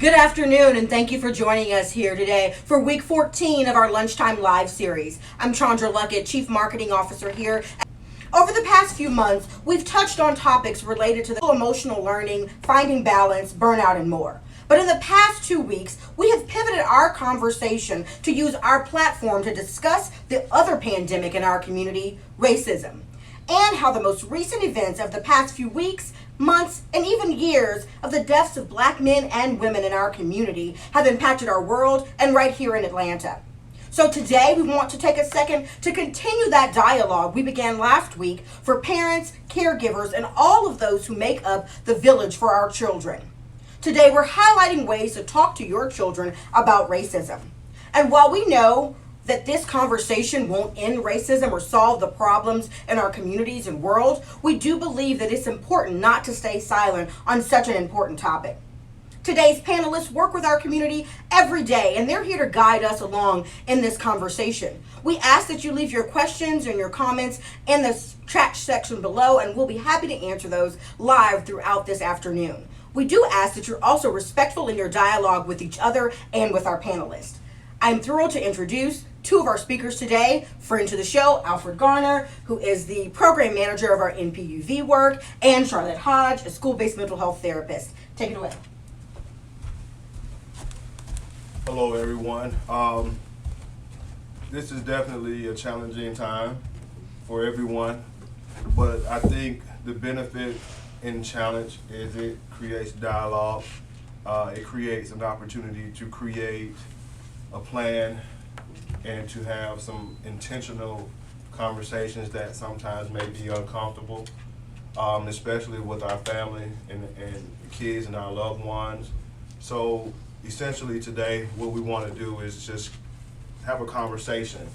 Good afternoon, and thank you for joining us here today for week 14 of our Lunchtime Live series. I'm Chandra Luckett, Chief Marketing Officer here. Over the past few months, we've touched on topics related to the emotional learning, finding balance, burnout, and more. But in the past 2 weeks, we have pivoted our conversation to use our platform to discuss the other pandemic in our community, racism, and how the most recent events of the past few weeks, months, and even years of the deaths of Black men and women in our community have impacted our world and right here in Atlanta. So today we want to take a second to continue that dialogue we began last week for parents, caregivers, and all of those who make up the village for our children. Today we're highlighting ways to talk to your children about racism. And while we know that this conversation won't end racism or solve the problems in our communities and world, we do believe that it's important not to stay silent on such an important topic. Today's panelists work with our community every day, and they're here to guide us along in this conversation. We ask that you leave your questions and your comments in the chat section below, and we'll be happy to answer those live throughout this afternoon. We do ask that you're also respectful in your dialogue with each other and with our panelists. I'm thrilled to introduce two of our speakers today. Friend to the show, Alfred Garner, who is the program manager of our NPU-V work, and Charlett Hodge, a school-based mental health therapist. Take it away. Hello, everyone. This is definitely a challenging time for everyone, but I think the benefit in challenge is it creates dialogue. It creates an opportunity to create a plan and to have some intentional conversations that sometimes may be uncomfortable, especially with our family and kids and our loved ones. So essentially today, what we want to do is just have a conversation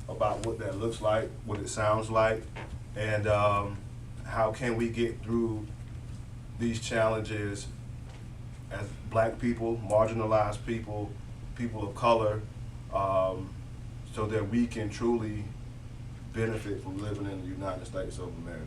about what that looks like, what it sounds like, and how can we get through these challenges as Black people, marginalized people, people of color, so that we can truly benefit from living in the United States of America.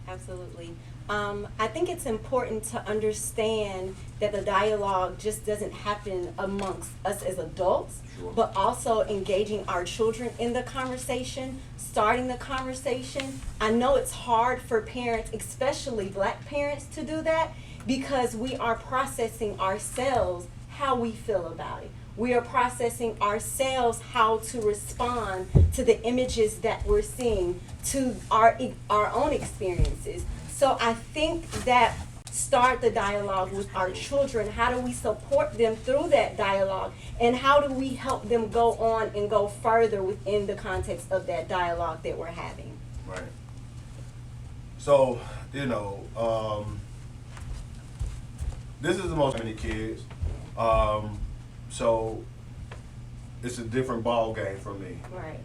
Absolutely. I think it's important to understand that the dialogue just doesn't happen amongst us as adults, Sure. but also engaging our children in the conversation, starting the conversation. I know it's hard for parents, especially Black parents, to do that because we are processing ourselves how we feel about it. We are processing ourselves how to respond to the images that we're seeing, to our own experiences. So I think that start the dialogue with our children. How do we support them through that dialogue? And how do we help them go on and go further within the context of that dialogue that we're having? Right. So, this is the most many kids. So it's a different ball game for me. Right.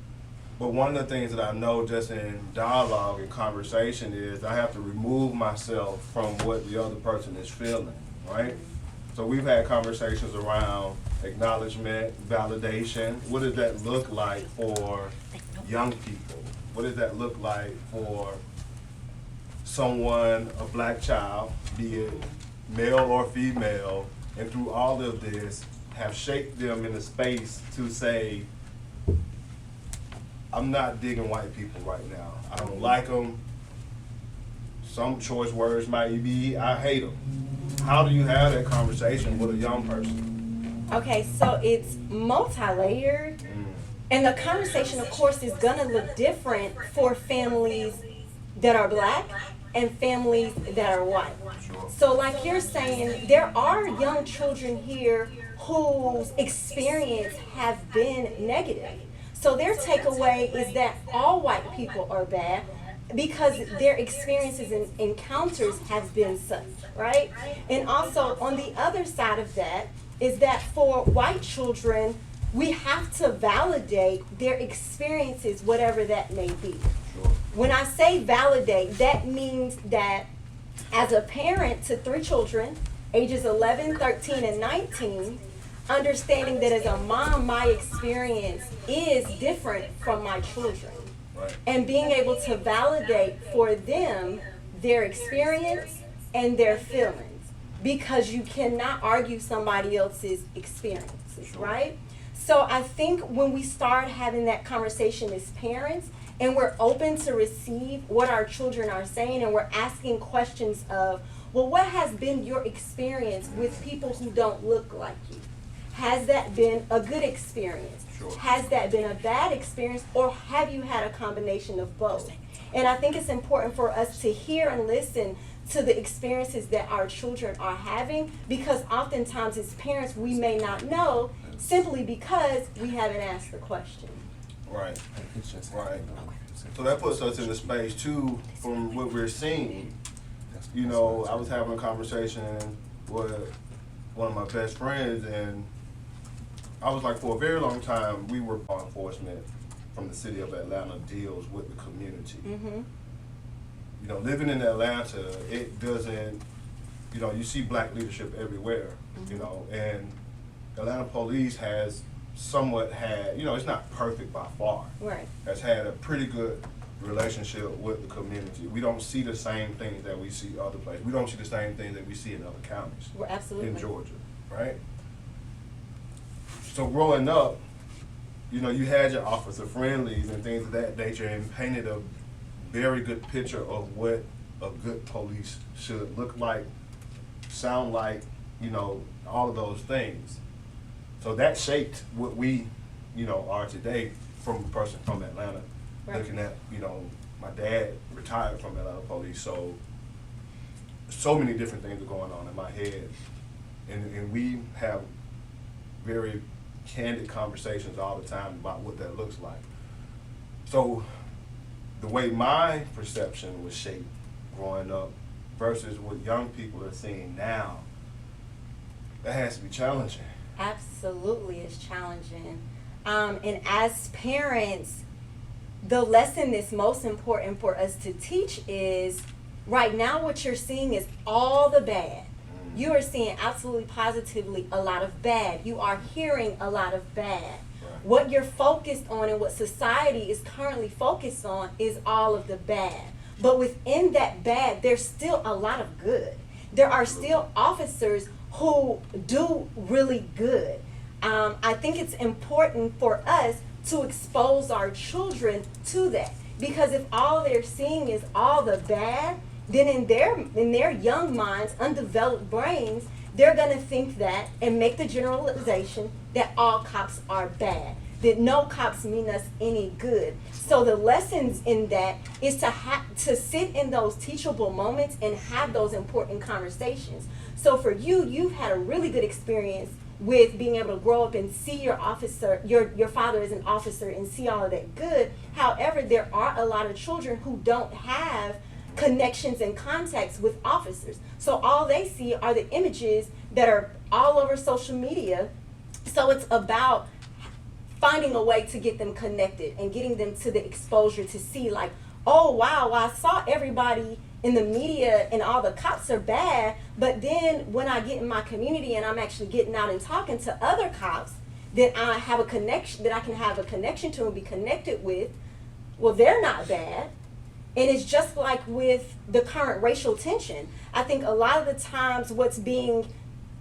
But one of the things that I know just in dialogue and conversation is I have to remove myself from what the other person is feeling, right? So we've had conversations around acknowledgement, validation. What does that look like for young people? What does that look like for someone, a Black child, be it male or female, and through all of this, have shaped them in a space to say, I'm not digging white people right now. I don't like them. Some choice words might be, I hate them. How do you have that conversation with a young person? Okay, so it's multi-layered. And the conversation, of course, is gonna look different for families that are Black and families that are white. Sure. So like you're saying, there are young children here whose experience have been negative. So their takeaway is that all white people are bad because their experiences and encounters have been such, right? And also on the other side of that is that for white children, we have to validate their experiences, whatever that may be. Sure. When I say validate, that means that as a parent to 3 children, ages 11, 13, and 19, understanding that as a mom, my experience is different from my children. Right. And being able to validate for them their experience and their feelings. because you cannot argue somebody else's experiences, Sure. right? So I think when we start having that conversation as parents, and we're open to receive what our children are saying, and we're asking questions of, well, what has been your experience with people who don't look like you? Has that been a good experience? Sure. Has that been a bad experience, or have you had a combination of both? And I think it's important for us to hear and listen to the experiences that our children are having, because oftentimes as parents we may not know simply because we haven't asked the question. Right. Right. So that puts us in the space too from what we're seeing. You know, I was having a conversation with one of my best friends, and I was like, for a very long time, we were law enforcement from the city of Atlanta deals with the community. Mm-hmm. You know, living in Atlanta, it doesn't, you know, you see black leadership everywhere, you know, and Atlanta police has somewhat had, you know, it's not perfect by far. Right. Has had a pretty good relationship with the community. We don't see the same things that we see other places. We don't see the same things that we see in other counties. We're absolutely. In Georgia, right? So growing up, you know, you had your officer friendlies and things of that nature, and painted a very good picture of what a good police should look like, sound like, you know, all of those things. So that shaped what we, you know, are today from a person from Atlanta. Right. Looking at, you know, my dad retired from Atlanta police, so many different things are going on in my head. And we have very candid conversations all the time about what that looks like. So the way my perception was shaped growing up versus what young people are seeing now, that has to be challenging. Absolutely, it's challenging. And as parents, the lesson that's most important for us to teach is, right now what you're seeing is all the bad. You are seeing absolutely positively a lot of bad. You are hearing a lot of bad. Right. What you're focused on and what society is currently focused on is all of the bad. But within that bad, there's still a lot of good. There are still officers who do really good. I think it's important for us to expose our children to that, because if all they're seeing is all the bad, then in their young minds, undeveloped brains, they're going to think that and make the generalization that all cops are bad, that no cops mean us any good. So the lessons in that is to sit in those teachable moments and have those important conversations. So for you, you've had a really good experience with being able to grow up and see your officer, your father as an officer, and see all of that good. However, there are a lot of children who don't have connections and contacts with officers. So all they see are the images that are all over social media. So it's about finding a way to get them connected and getting them to the exposure to see, like, oh wow, well, I saw everybody in the media and all the cops are bad, but then when I get in my community and I'm actually getting out and talking to other cops that I have a connection, that I can have a connection to and be connected with, well, they're not bad. And it's just like with the current racial tension. I think a lot of the times what's being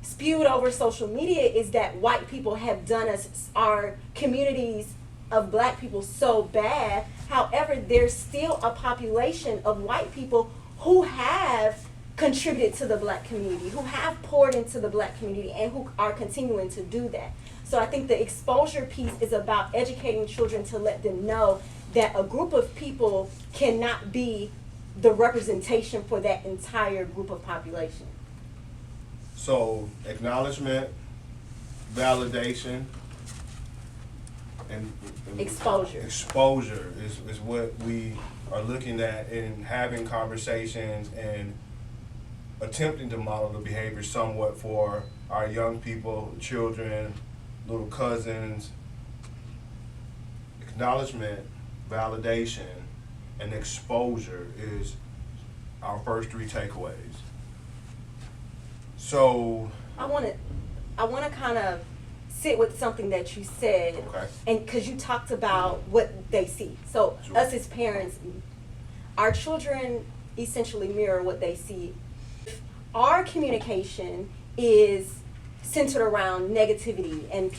spewed over social media is that white people have done our communities of black people so bad. However, there's still a population of white people who have contributed to the black community, who have poured into the black community, and who are continuing to do that. So I think the exposure piece is about educating children to let them know that a group of people cannot be the representation for that entire group of population. So acknowledgement, validation, and Exposure. Exposure is what we are looking at in having conversations and attempting to model the behavior somewhat for our young people, children, little cousins. Acknowledgement, validation, and exposure is our first three takeaways. So I want to kind of sit with something that you said, okay. and because you talked about what they see. So Sure. us as parents, our children essentially mirror what they see. our communication is centered around negativity and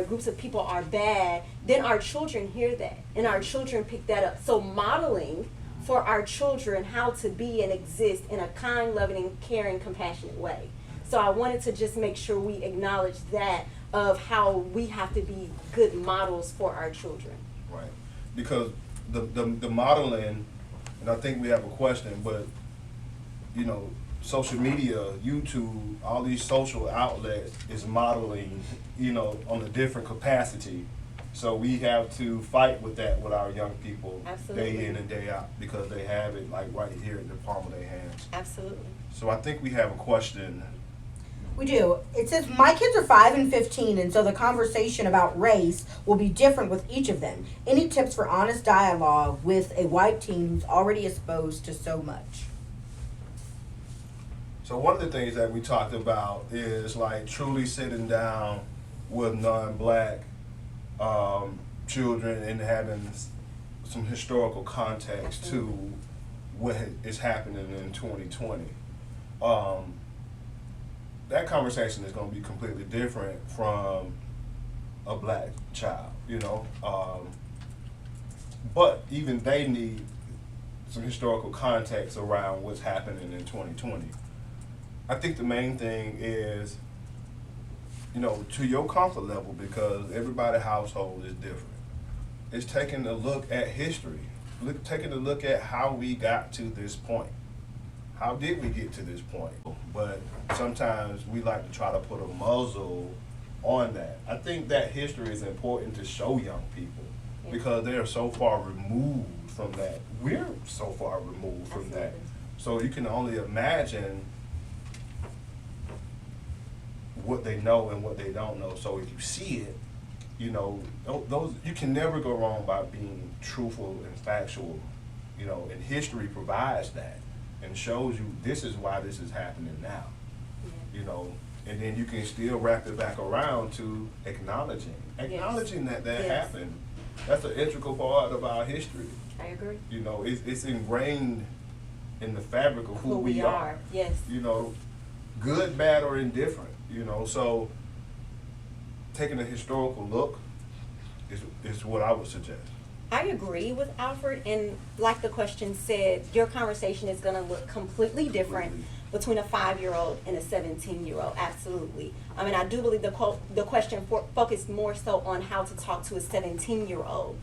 groups of people are bad, then our children hear that and our children pick that up. So modeling for our children how to be and exist in a kind, loving, caring, compassionate way. So I wanted to just make sure we acknowledge that of how we have to be good models for our children. Right, because the modeling, and I think we have a question, but you know, social media, YouTube, all these social outlets is modeling, you know, on a different capacity. So we have to fight with that with our young people. Absolutely. Day in and day out, because they have it like right here in the palm of their hands. Absolutely. So I think we have a question. We do. It says, my kids are 5 and 15, and so the conversation about race will be different with each of them. Any tips for honest dialogue with a white teen who's already exposed to so much? So one of the things that we talked about is like truly sitting down with non-black children and having some historical context to what is happening in 2020. That conversation is going to be completely different from a black child, you know. But even they need some historical context around what's happening in 2020. I think the main thing is, you know, to your comfort level, because everybody's household is different. It's taking a look at history, taking a look at how we got to this point. How did we get to this point? But sometimes we like to try to put a muzzle on that. I think that history is important to show young people because they are so far removed from that. We're so far removed from that. So you can only imagine what they know and what they don't know. So if you see it, you know, those you can never go wrong by being truthful and factual, you know, and history provides that and shows you this is why this is happening now, you know, and then you can still wrap it back around to acknowledging that happened. That's an integral part of our history. I agree. You know, it's ingrained in the fabric of who we are. Yes. You know, good, bad, or indifferent. You know, so taking a historical look is what I would suggest. I agree with Alfred, and like the question said, your conversation is going to look completely different between a 5-year-old and a 17-year-old. Absolutely. I mean, I do believe the question focused more so on how to talk to a 17-year-old.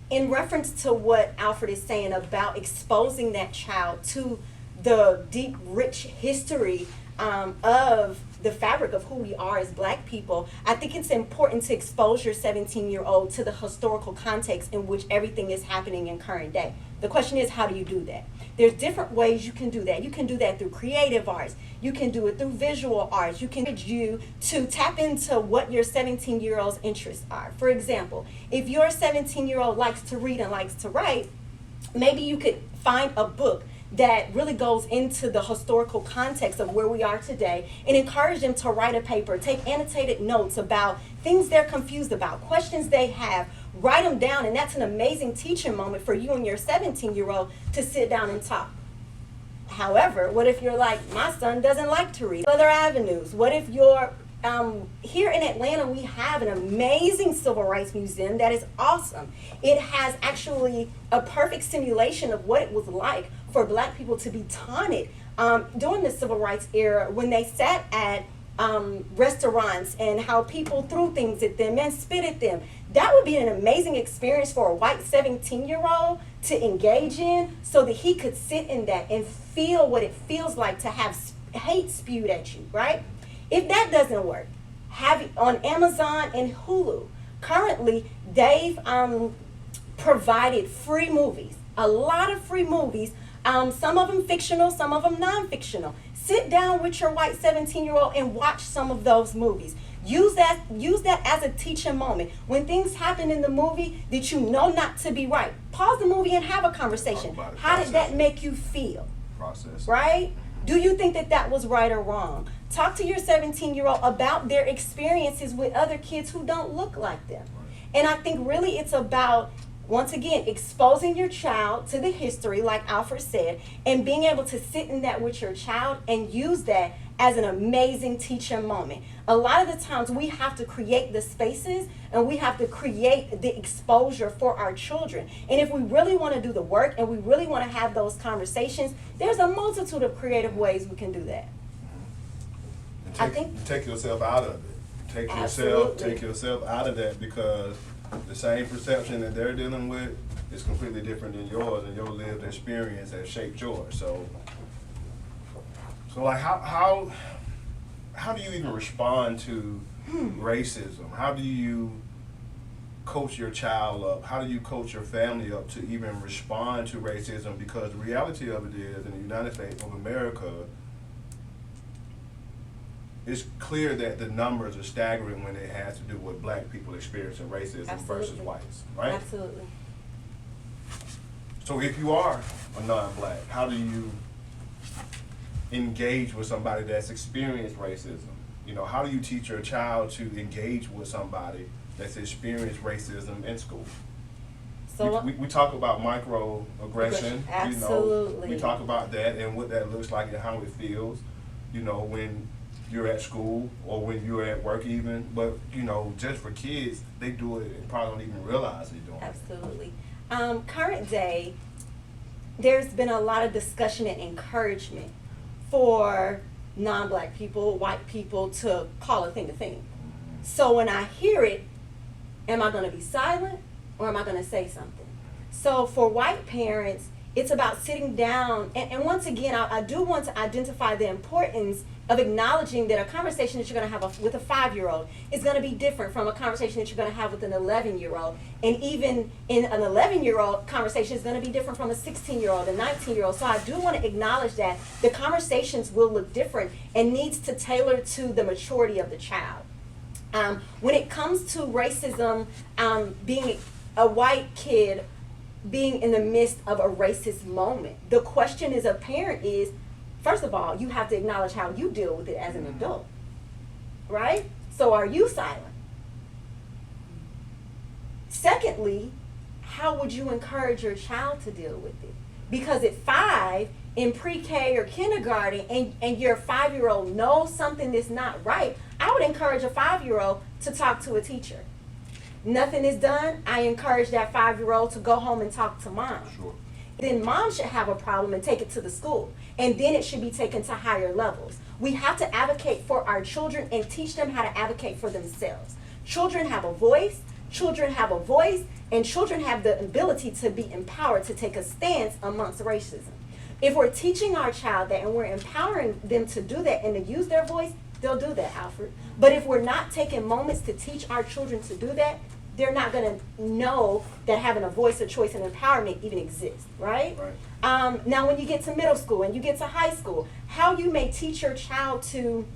In reference to what Alfred is saying about exposing that child to the deep, rich history of the fabric of who we are as black people, I think it's important to expose your 17-year-old to the historical context in which everything is happening in current day. The question is, how do you do that? There's different ways you can do that. You can do that through creative arts. You can do it through visual arts. You can encourage you to tap into what your 17-year-old's interests are. For example, if your 17-year-old likes to read and likes to write, maybe you could find a book that really goes into the historical context of where we are today and encourage them to write a paper, take annotated notes about things they're confused about, questions they have, write them down, and that's an amazing teaching moment for you and your 17-year-old to sit down and talk. However, what if you're like, my son doesn't like to read? Other avenues. What if you're here in Atlanta, we have an amazing civil rights museum that is awesome. It has actually a perfect simulation of what it was like for black people to be taunted during the civil rights era when they sat at restaurants and how people threw things at them and spit at them. That would be an amazing experience for a white 17-year-old to engage in so that he could sit in that and feel what it feels like to have hate spewed at you, right? If that doesn't work, have it on Amazon and Hulu. Currently, they've provided free movies, a lot of free movies, some of them fictional, some of them non-fictional. Sit down with your white 17-year-old and watch some of those movies. Use that as a teaching moment. When things happen in the movie that you know not to be right, pause the movie and have a conversation. How did that make you feel? Process. Right? Do you think that was right or wrong? Talk to your 17-year-old about their experiences with other kids who don't look like them. And I think really it's about once again, exposing your child to the history, like Alfred said, and being able to sit in that with your child and use that as an amazing teacher moment. A lot of the times we have to create the spaces and we have to create the exposure for our children. And if we really want to do the work and we really want to have those conversations, there's a multitude of creative ways we can do that. And take yourself out of it. Take yourself out of that, because the same perception that they're dealing with is completely different than yours, and your lived experience has shaped yours. So like how do you even respond to racism? How do you coach your child up? How do you coach your family up to even respond to racism? Because the reality of it is, in the United States of America, it's clear that the numbers are staggering when it has to do with black people experiencing racism versus whites, right? Absolutely. So if you are a non-black, how do you engage with somebody that's experienced racism? You know, how do you teach your child to engage with somebody that's experienced racism in school? So we talk about microaggression. Absolutely. You know, we talk about that and what that looks like and how it feels, you know, when you're at school or when you're at work even. But, you know, just for kids, they do it and probably don't even realize they're doing it. Absolutely. Current day, there's been a lot of discussion and encouragement for non-black people, white people, to call a thing a thing. So when I hear it, am I going to be silent or am I going to say something? So for white parents, it's about sitting down, and once again, I do want to identify the importance of acknowledging that a conversation that you're going to have with a 5-year-old is going to be different from a conversation that you're going to have with an 11-year-old. And even in an 11-year-old, conversation is going to be different from a 16-year-old and 19-year-old. So I do want to acknowledge that the conversations will look different and needs to tailor to the maturity of the child. When it comes to racism, being a white kid being in the midst of a racist moment, the question as a parent is, first of all, you have to acknowledge how you deal with it as an adult, right? So are you silent? Secondly, how would you encourage your child to deal with it? Because at 5, in pre-K or kindergarten, and your 5-year-old knows something that's not right, I would encourage a 5-year-old to talk to a teacher. Nothing is done, I encourage that 5-year-old to go home and talk to mom. Sure. Then mom should have a problem and take it to the school. And then it should be taken to higher levels. We have to advocate for our children and teach them how to advocate for themselves. Children have a voice, and children have the ability to be empowered to take a stance amongst racism. If we're teaching our child that and we're empowering them to do that and to use their voice, they'll do that, Alfred. But if we're not taking moments to teach our children to do that, they're not going to know that having a voice of choice and empowerment even exists, right? Now, when you get to middle school and you get to high school, how you may teach your child to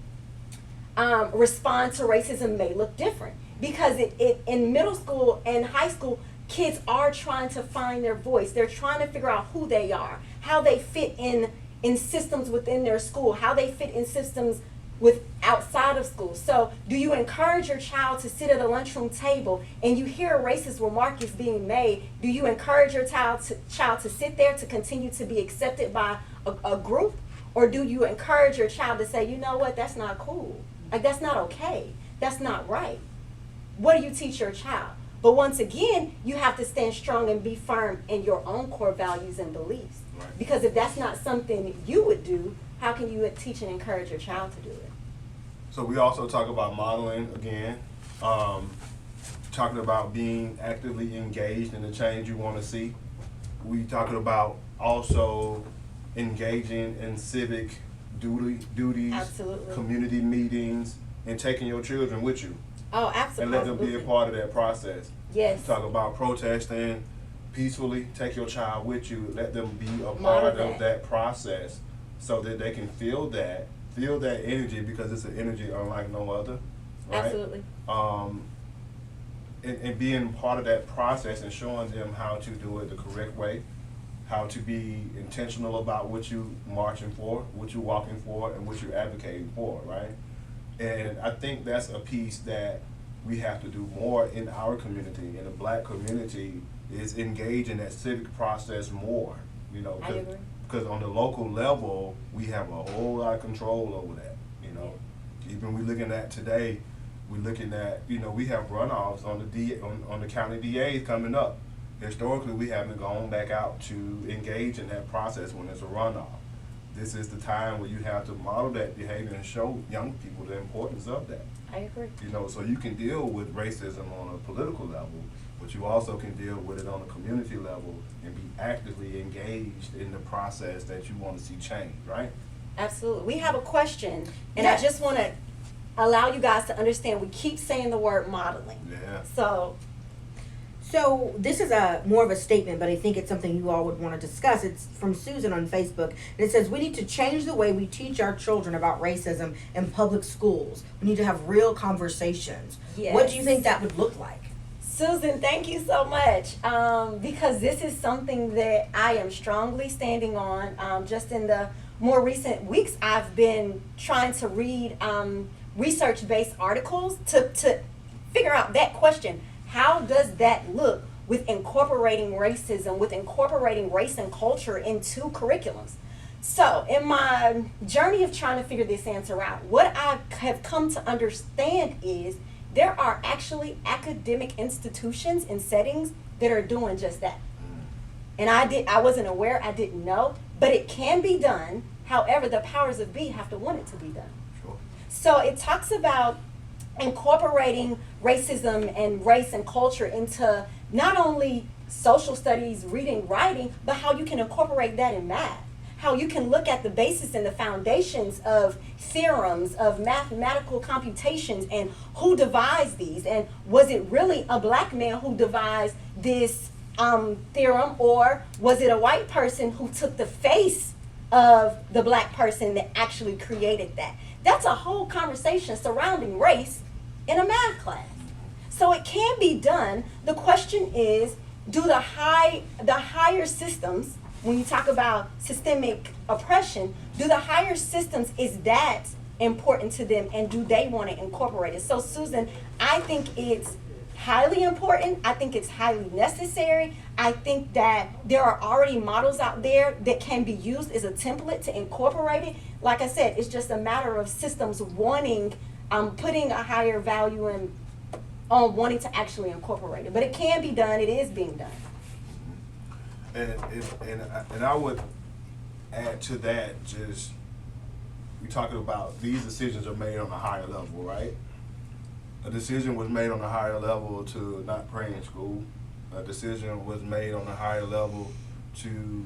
respond to racism may look different. Because in middle school and high school, kids are trying to find their voice. They're trying to figure out who they are, how they fit in systems within their school, how they fit in systems with outside of school. So do you encourage your child to sit at a lunchroom table and you hear a racist remark is being made? Do you encourage your child to sit there to continue to be accepted by a group? Or do you encourage your child to say, you know what, that's not cool. Like, that's not okay. That's not right. What do you teach your child? But once again, you have to stand strong and be firm in your own core values and beliefs. Right. Because if that's not something you would do, how can you teach and encourage your child to do it? So we also talk about modeling again, talking about being actively engaged in the change you want to see. We talking about also engaging in civic duties, Absolutely. community meetings, and taking your children with you. Oh, absolutely. And let them be a part of that process. Yes. Talk about protesting peacefully, take your child with you, let them be a Model part that. of that process so that they can feel that energy, because it's an energy unlike no other, right? Absolutely. And being part of that process and showing them how to do it the correct way, how to be intentional about what you marching for, what you walking for, and what you're advocating for, right? And I think that's a piece that we have to do more in our community, in the Black community, is engage in that civic process more. You know, I agree. because on the local level, we have a whole lot of control over that. You know, even we looking at today, we're looking at, you know, we have runoffs on the county DAs coming up. Historically, we haven't gone back out to engage in that process when there's a runoff. This is the time where you have to model that behavior and show young people the importance of that. I agree. You know, so you can deal with racism on a political level, but you also can deal with it on a community level and be actively engaged in the process that you want to see change, right? Absolutely. We have a question, and Yes. I just want to allow you guys to understand we keep saying the word modeling. Yeah. So this is a more of a statement, but I think it's something you all would want to discuss. It's from Susan on Facebook, and it says, we need to change the way we teach our children about racism in public schools. We need to have real conversations. Yes. What do you think that would look like? Susan, thank you so much, because this is something that I am strongly standing on. Just in the more recent weeks, I've been trying to read research-based articles to figure out that question. How does that look with incorporating racism, with incorporating race and culture into curriculums? So in my journey of trying to figure this answer out, what I have come to understand is there are actually academic institutions and settings that are doing just that. And I wasn't aware, I didn't know, but it can be done. However, the powers that be have to want it to be done. Sure. So it talks about incorporating racism and race and culture into not only social studies, reading, writing, but how you can incorporate that in math. How you can look at the basis and the foundations of theorems, of mathematical computations, and who devised these. And was it really a Black man who devised this theorem, or was it a white person who took the face of the Black person that actually created that? That's a whole conversation surrounding race in a math class. So it can be done. The question is, do the higher systems, when you talk about systemic oppression, do the higher systems, is that important to them, and do they want to incorporate it? So Susan, I think it's highly important. I think it's highly necessary. I think that there are already models out there that can be used as a template to incorporate it. Like I said, it's just a matter of systems wanting, putting a higher value in on wanting to actually incorporate it. But it can be done. It is being done. And I would add to that, just, we're talking about these decisions are made on a higher level, right? A decision was made on a higher level to not pray in school. A decision was made on a higher level to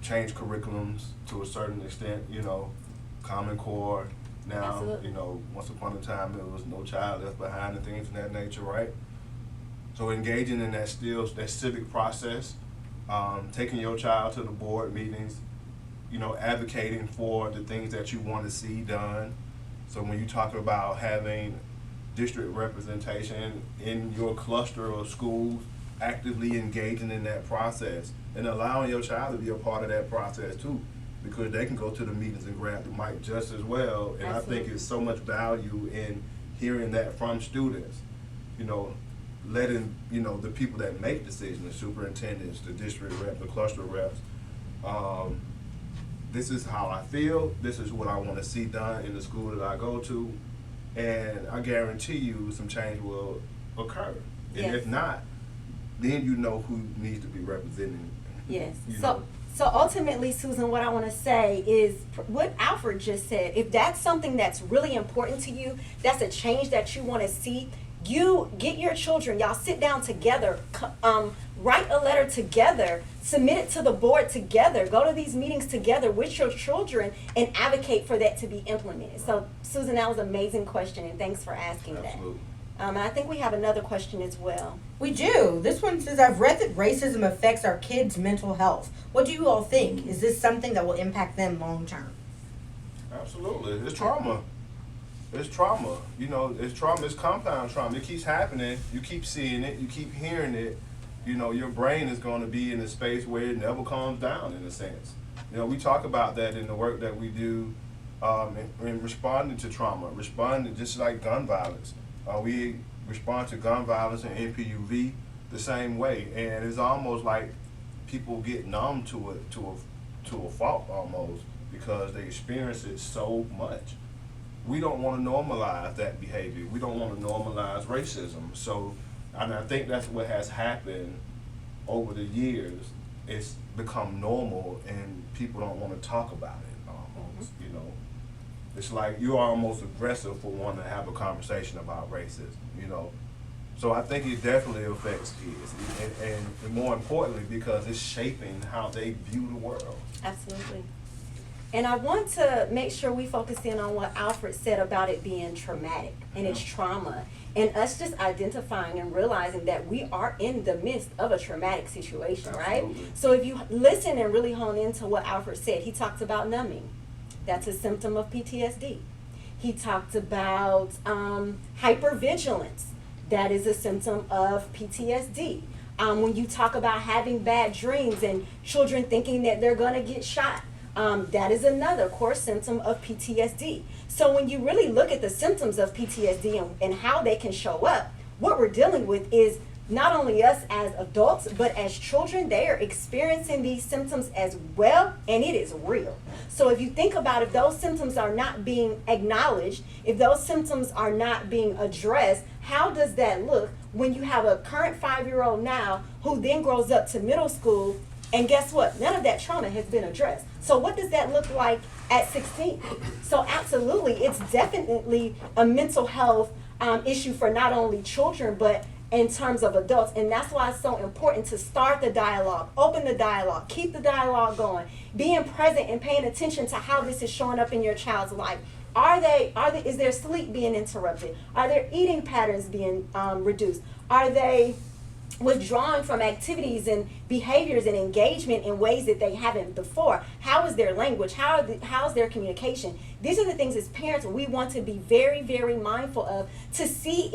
change curriculums to a certain extent, you know, Common Core. Now, Absolutely. you know, once upon a time there was No Child Left Behind and things of that nature, right? So engaging in that civic process, taking your child to the board meetings, you know, advocating for the things that you want to see done. So when you talk about having district representation in your cluster of schools, actively engaging in that process and allowing your child to be a part of that process too, because they can go to the meetings and grab the mic just as well. And Absolutely. I think it's so much value in hearing that from students, you know, letting, you know, the people that make decisions, the superintendents, the district rep, the cluster reps, this is how I feel, this is what I want to see done in the school that I go to, and I guarantee you some change will occur. And Yes. if not, then you know who needs to be representing. Yes. You So know. so ultimately, Susan, what I want to say is what Alfred just said. If that's something that's really important to you, that's a change that you want to see, you get your children, y'all sit down together, write a letter together, submit it to the board together, go to these meetings together with your children and advocate for that to be implemented. So Susan, that was an amazing question, and thanks for asking Absolutely. that. And I think we have another question as well. We do. This one says, I've read that racism affects our kids' mental health. What do you all think? Is this something that will impact them long term? Absolutely. It's trauma. It's trauma. You know, it's trauma. It's compound trauma. It keeps happening. You keep seeing it. You keep hearing it. You know, your brain is going to be in a space where it never calms down, in a sense. You know, we talk about that in the work that we do in responding to trauma, responding just like gun violence. We respond to gun violence and NPU-V the same way, and it's almost like people get numb to it to a fault almost because they experience it so much. We don't want to normalize that behavior. We don't want to normalize racism. So, and I think that's what has happened over the years. It's become normal, and people don't want to talk about it almost, you know. It's like you're almost aggressive for wanting to have a conversation about racism, you know. So I think it definitely affects kids, and more importantly, because it's shaping how they view the world. Absolutely. And I want to make sure we focus in on what Alfred said about it being traumatic and it's trauma, and us just identifying and realizing that we are in the midst of a traumatic situation, right? So if you listen and really hone into what Alfred said, he talked about numbing. That's a symptom of PTSD. He talked about hypervigilance. That is a symptom of PTSD. When you talk about having bad dreams and children thinking that they're going to get shot, that is another core symptom of PTSD. So when you really look at the symptoms of PTSD and how they can show up, what we're dealing with is not only us as adults, but as children, they are experiencing these symptoms as well, and it is real. So if you think about if those symptoms are not being acknowledged, if those symptoms are not being addressed, how does that look when you have a current 5-year-old now who then grows up to middle school, and guess what? None of that trauma has been addressed. So what does that look like at 16? So absolutely, it's definitely a mental health issue for not only children, but in terms of adults. And that's why it's so important to start the dialogue, open the dialogue, keep the dialogue going, being present and paying attention to how this is showing up in your child's life. Is their sleep being interrupted? Are their eating patterns being reduced? Are they withdrawing from activities and behaviors and engagement in ways that they haven't before? How is their language? How's their communication? These are the things as parents we want to be very, very mindful of to see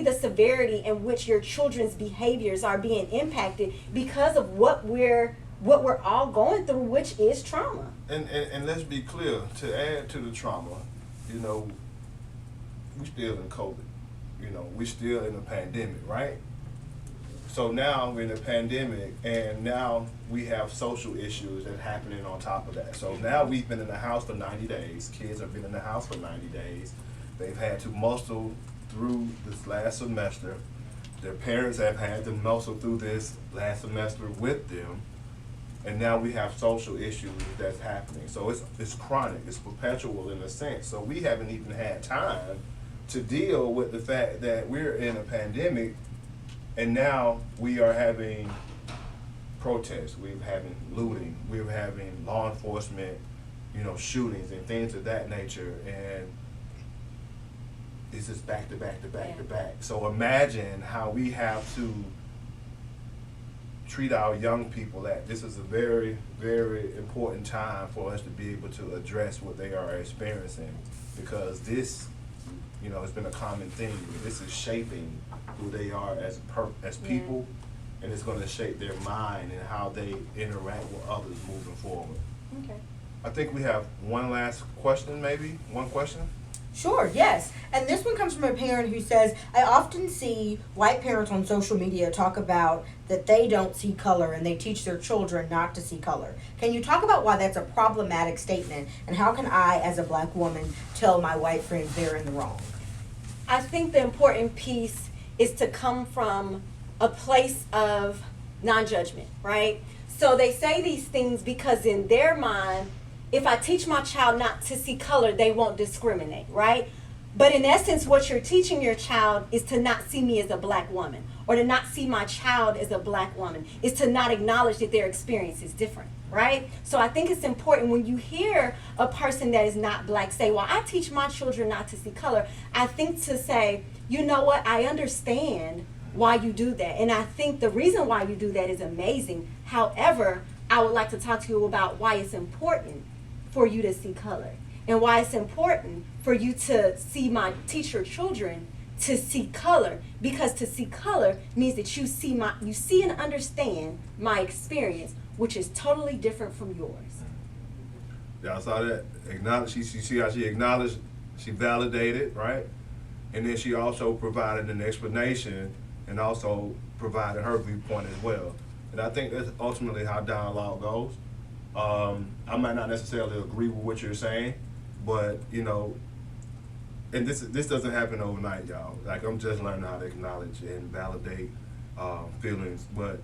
the severity in which your children's behaviors are being impacted because of what we're all going through, which is trauma. And let's be clear, to add to the trauma, you know, we still in COVID, you know, we still in a pandemic, right? So now we're in a pandemic, and now we have social issues that are happening on top of that. So now we've been in the house for 90 days. Kids have been in the house for 90 days. They've had to muscle through this last semester. Their parents have had to muscle through this last semester with them. And now we have social issues that's happening. So it's chronic, it's perpetual in a sense. So we haven't even had time to deal with the fact that we're in a pandemic, and now we are having protests, we're having looting, we're having law enforcement, you know, shootings and things of that nature. And it's just back to back to back to back. So imagine how we have to treat our young people at. This is a very, very important time for us to be able to address what they are experiencing, because this, you know, it's been a common thing. This is shaping who they are as people, and it's going to shape their mind and how they interact with others moving forward. Okay. I think we have one last question, maybe? One question? Sure, yes. And this one comes from a parent who says, I often see white parents on social media talk about that they don't see color and they teach their children not to see color. Can you talk about why that's a problematic statement, and how can I, as a black woman, tell my white friends they're in the wrong? I think the important piece is to come from a place of non-judgment, right? So they say these things because in their mind, if I teach my child not to see color, they won't discriminate, right? But in essence, what you're teaching your child is to not see me as a black woman, or to not see my child as a black woman, is to not acknowledge that their experience is different, right? So I think it's important when you hear a person that is not black say, well, I teach my children not to see color, I think to say, you know what, I understand why you do that. And I think the reason why you do that is amazing. However, I would like to talk to you about why it's important for you to see color, and why it's important for you to teach your children to see color, because to see color means that you see and understand my experience, which is totally different from yours. Y'all saw that? Acknowledge. She see how she acknowledged, she validated, right? And then she also provided an explanation and also provided her viewpoint as well. And I think that's ultimately how dialogue goes. I might not necessarily agree with what you're saying, but you know, and this doesn't happen overnight, y'all. Like, I'm just learning how to acknowledge and validate feelings, but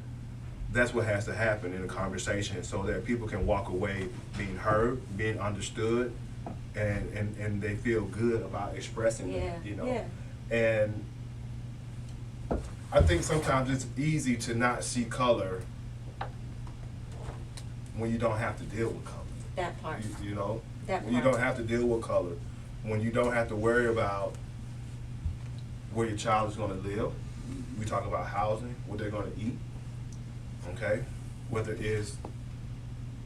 that's what has to happen in a conversation so that people can walk away being heard, being understood, and they feel good about expressing it, you know. Yeah. And I think sometimes it's easy to not see color when you don't have to deal with color. That part. You know? That when you part. don't have to deal with color, when you don't have to worry about where your child is going to live. We talk about housing, what they're going to eat, okay? Whether it's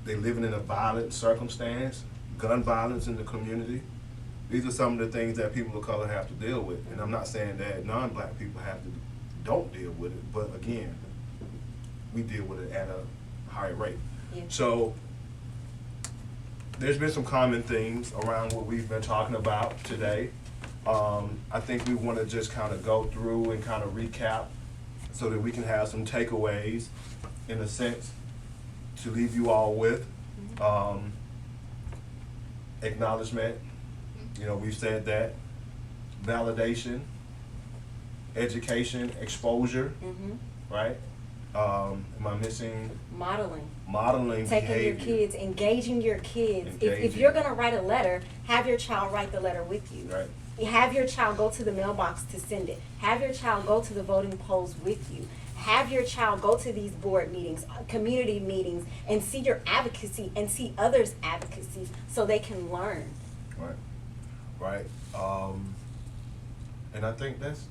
they living in a violent circumstance, gun violence in the community. These are some of the things that people of color have to deal with. And I'm not saying that non-black people don't deal with it, but again, we deal with it at a higher rate. Yeah. So there's been some common themes around what we've been talking about today. I think we want to just kind of go through and kind of recap so that we can have some takeaways, in a sense, to leave you all with. Acknowledgement, you know, we've said that. Validation, education, exposure, right? Am I missing? Modeling Taking behavior. your kids, engaging your kids. If Engaging. you're going to write a letter, have your child write the letter with you. Right. Have your child go to the mailbox to send it. Have your child go to the voting polls with you. Have your child go to these board meetings, community meetings, and see your advocacy and see others' advocacies so they can learn. Right. And I think that's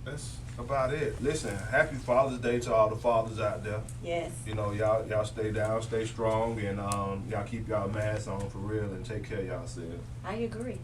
about it. Listen, happy Father's Day to all the fathers out there. Yes. You know, y'all stay down, stay strong, and y'all keep y'all masks on for real and take care of yourselves. I agree.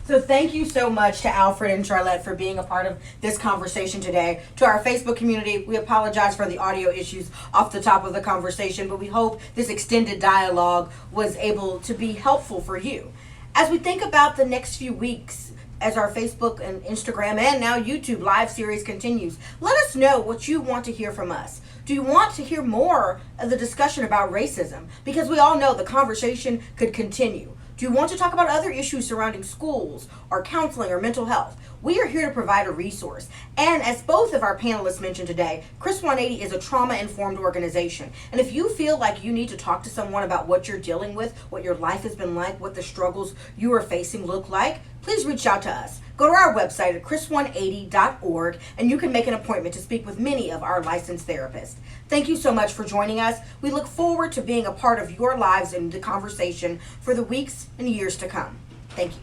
So thank you so much to Alfred and Charlett for being a part of this conversation today. To our Facebook community, we apologize for the audio issues off the top of the conversation, but we hope this extended dialogue was able to be helpful for you. As we think about the next few weeks, as our Facebook and Instagram and now YouTube live series continues, let us know what you want to hear from us. Do you want to hear more of the discussion about racism? Because we all know the conversation could continue. Do you want to talk about other issues surrounding schools or counseling or mental health? We are here to provide a resource. And as both of our panelists mentioned today, Chris 180 is a trauma-informed organization. And if you feel like you need to talk to someone about what you're dealing with, what your life has been like, what the struggles you are facing look like, please reach out to us. Go to our website at chris180.org and you can make an appointment to speak with many of our licensed therapists. Thank you so much for joining us. We look forward to being a part of your lives and the conversation for the weeks and years to come. Thank you.